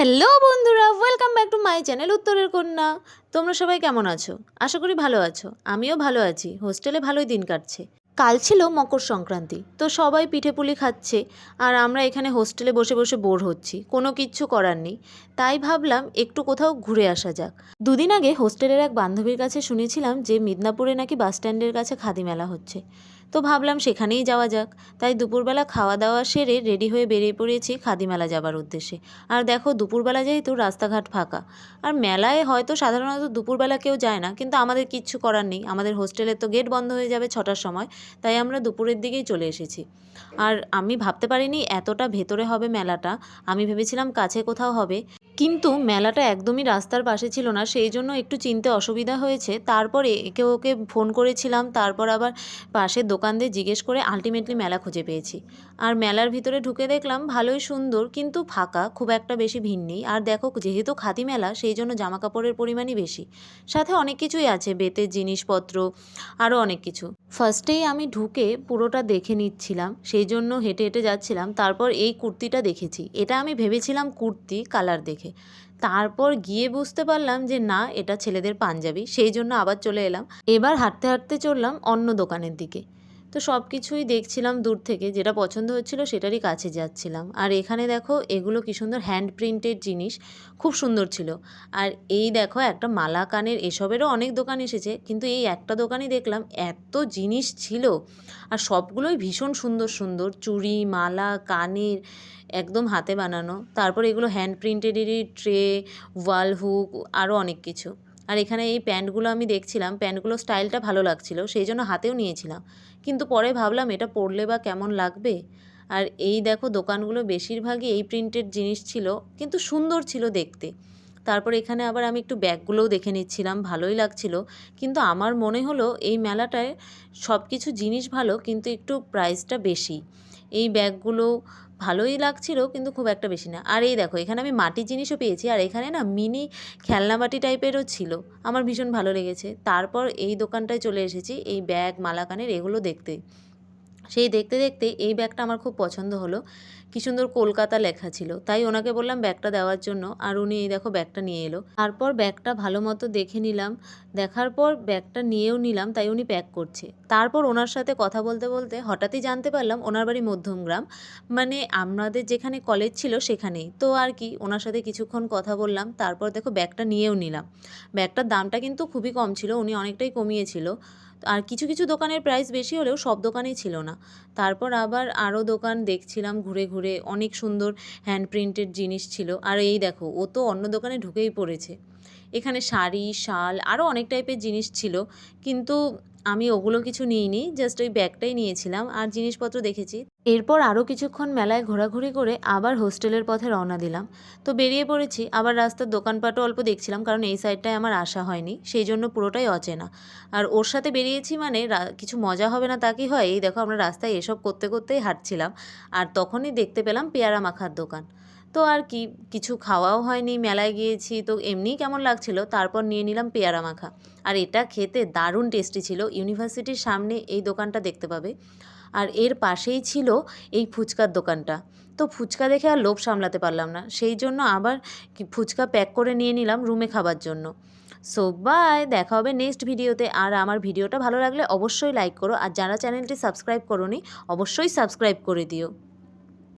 Hello বন্ধুরা, welcome back to my channel উত্তরের কন্যা। তোমরা সবাই কেমন আছো? আশা করি ভালো আছো। আমিও ভালো আছি। হোস্টেলে ভালোই দিন কাটছে। কাল ছিল মকর সংক্রান্তি, তো সবাই পিঠেপুলি খাচ্ছে আর আমরা এখানে হোস্টেলে বসে বসে বোর হচ্ছি, কোনো কিচ্ছু করার নেই। তাই ভাবলাম একটু কোথাও ঘুরে আসা যাক। দুদিন আগে হোস্টেলের এক বান্ধবীর কাছে শুনেছিলাম যে মিদনাপুরে নাকি বাস স্ট্যান্ডের কাছে খাদি মেলা হচ্ছে, তো ভাবলাম সেখানেই যাওয়া যাক। তাই দুপুরবেলা খাওয়া দাওয়া সেরে রেডি হয়ে বেরিয়ে পড়েছি খাদি মেলা যাবার উদ্দেশ্যে। আর দেখো, দুপুরবেলা যেহেতু রাস্তাঘাট ফাঁকা, আর মেলায় হয়তো সাধারণত দুপুরবেলা কেউ যায় না, কিন্তু আমাদের কিচ্ছু করার নেই, আমাদের হোস্টেলের তো গেট বন্ধ হয়ে যাবে 6টার সময়। তাই আমরা দুপুরের দিকেই চলে এসেছি। আর আমি ভাবতে পারিনি এতটা ভেতরে হবে মেলাটা। আমি ভেবেছিলাম কাছে কোথাও হবে, কিন্তু মেলাটা একদমই রাস্তার পাশে ছিল না, সেই জন্য একটু চিনতে অসুবিধা হয়েছে। তারপরে একে ওকে ফোন করেছিলাম, তারপর আবার পাশের দোকানদের জিজ্ঞেস করে আলটিমেটলি মেলা খুঁজে পেয়েছি। আর মেলার ভিতরে ঢুকে দেখলাম ভালোই সুন্দর, কিন্তু ফাঁকা, খুব একটা বেশি ভিড় নেই। আর দেখো, যেহেতু খাদি মেলা সেই জন্য জামা কাপড়ের পরিমাণই বেশি, সাথে অনেক কিছুই আছে, বেতের জিনিসপত্র, আরও অনেক কিছু। ফার্স্টেই আমি ঢুকে পুরোটা দেখে নিচ্ছিলাম, সেই জন্য হেঁটে হেঁটে যাচ্ছিলাম। তারপর এই কুর্তিটা দেখেছি, এটা আমি ভেবেছিলাম কুর্তি কালার দেখে, তারপর গিয়ে বুঝতে পারলাম যে না, এটা ছেলেদের পাঞ্জাবি, সেই জন্য আবার চলে এলাম। এবার হাঁটতে হাঁটতে চললাম অন্য দোকানের দিকে। তো সব কিছুই দেখছিলাম দূর থেকে, যেটা পছন্দ হচ্ছিল সেটারই কাছে যাচ্ছিলাম। আর এখানে দেখো, এগুলো কি সুন্দর হ্যান্ড প্রিন্টেড জিনিস, খুব সুন্দর ছিল। আর এই দেখো, একটা মালা কানের, এসবেরও অনেক দোকান এসেছে, কিন্তু এই একটা দোকানই দেখলাম এত জিনিস ছিল, আর সবগুলোই ভীষণ সুন্দর সুন্দর, চুড়ি, মালা, কানের, একদম হাতে বানানো। তারপর এগুলো হ্যান্ড প্রিন্টেডেরই ট্রে, ওয়াল হুক, আরও অনেক কিছু। আর এখানে এই প্যান্টগুলো আমি দেখছিলাম, প্যান্টগুলো স্টাইলটা ভালো লাগছিল, সেই জন্য হাতেও নিয়েছিলাম। কিন্তু পরে ভাবলাম এটা পরলে বা কেমন লাগবে। আর এই দেখো, দোকানগুলো বেশিরভাগই এই প্রিন্টেড জিনিস ছিল, কিন্তু সুন্দর ছিল দেখতে। তারপর এখানে আবার আমি একটু ব্যাগগুলোও দেখে নিচ্ছিলাম, ভালোই লাগছিল। কিন্তু আমার মনে হলো এই মেলাটায় সব কিছু জিনিস ভালো, কিন্তু একটু প্রাইসটা বেশি। এই ব্যাগগুলো ভালোই লাগছিল, কিন্তু খুব একটা বেশি না। আর এই দেখো, এখানে আমি মাটির জিনিসও পেয়েছি, আর এখানে না মিনি খেলনা বাটি টাইপেরও ছিল, আমার ভীষণ ভালো লেগেছে। তারপর এই দোকানটায় চলে এসেছি এই ব্যাগ, মালাকানের এগুলো দেখতে। সেই দেখতে দেখতে এই ব্যাগটা আমার খুব পছন্দ হলো, কী সুন্দর কলকাতা লেখা ছিল, তাই ওনাকে বললাম ব্যাগটা দেওয়ার জন্য, আর উনি এই দেখো ব্যাগটা নিয়ে এলো। তারপর ব্যাগটা ভালো মতো দেখে নিলাম, দেখার পর ব্যাগটা নিয়েও নিলাম, তাই উনি প্যাক করছে। তারপর ওনার সাথে কথা বলতে বলতে হঠাৎই জানতে পারলাম ওনার বাড়ি মধ্যমগ্রাম, মানে আমাদের যেখানে কলেজ ছিল সেখানেই। তো আর কি, ওনার সাথে কিছুক্ষণ কথা বললাম, তারপর দেখো ব্যাগটা নিয়েও নিলাম। ব্যাগটার দামটা কিন্তু খুবই কম ছিল, উনি অনেকটাই কমিয়েছিল। আর কিছু কিছু দোকানের প্রাইস বেশি হলেও সব দোকানেই ছিল না। তারপর আবার আরও দোকান দেখছিলাম ঘুরে ঘুরে, অনেক সুন্দর হ্যান্ড প্রিন্টেড জিনিস ছিল। আর এই দেখো, ও তো অন্য দোকানে ঢুকেই পড়েছে। এখানে শাড়ি, শাল, আরও অনেক টাইপের জিনিস ছিল, কিন্তু আমি ওগুলো কিছু নিইনি, জাস্ট ওই ব্যাগটাই নিয়েছিলাম আর জিনিসপত্র দেখেছি। এরপর আরও কিছুক্ষণ মেলায় ঘোরাঘুরি করে আবার হোস্টেলের পথে রওনা দিলাম। তো বেরিয়ে পড়েছি, আবার রাস্তার দোকানপাটও অল্প দেখছিলাম, কারণ এই সাইডটায় আমার আসা হয়নি, সেই জন্য পুরোটাই অচেনা। আর ওর সাথে বেরিয়েছি মানে কিছু মজা হবে না তা কি হয়। এই দেখো, আমরা রাস্তায় এসব করতে করতেই হাঁটছিলাম, আর তখনই দেখতে পেলাম পেয়ারা মাখার দোকান। তো আর কি, কিছু খাওয়াও হয়নি, মেলায় গিয়েছি তো এমনিই কেমন লাগছিল, তারপর নিয়ে নিলাম পেয়ারা মাখা। আর এটা খেতে দারুণ টেস্টি ছিল। ইউনিভার্সিটির সামনে এই দোকানটা দেখতে পাবে, আর এর পাশেই ছিল এই ফুচকার দোকানটা। তো ফুচকা দেখে আর লোভ সামলাতে পারলাম না, সেই জন্য আবার ফুচকা প্যাক করে নিয়ে নিলাম রুমে খাবার জন্য। সো বাই, দেখা হবে নেক্সট ভিডিওতে। আর আমার ভিডিওটা ভালো লাগলে অবশ্যই লাইক করো, আর যারা চ্যানেলটি সাবস্ক্রাইব করোনি অবশ্যই সাবস্ক্রাইব করে দিও।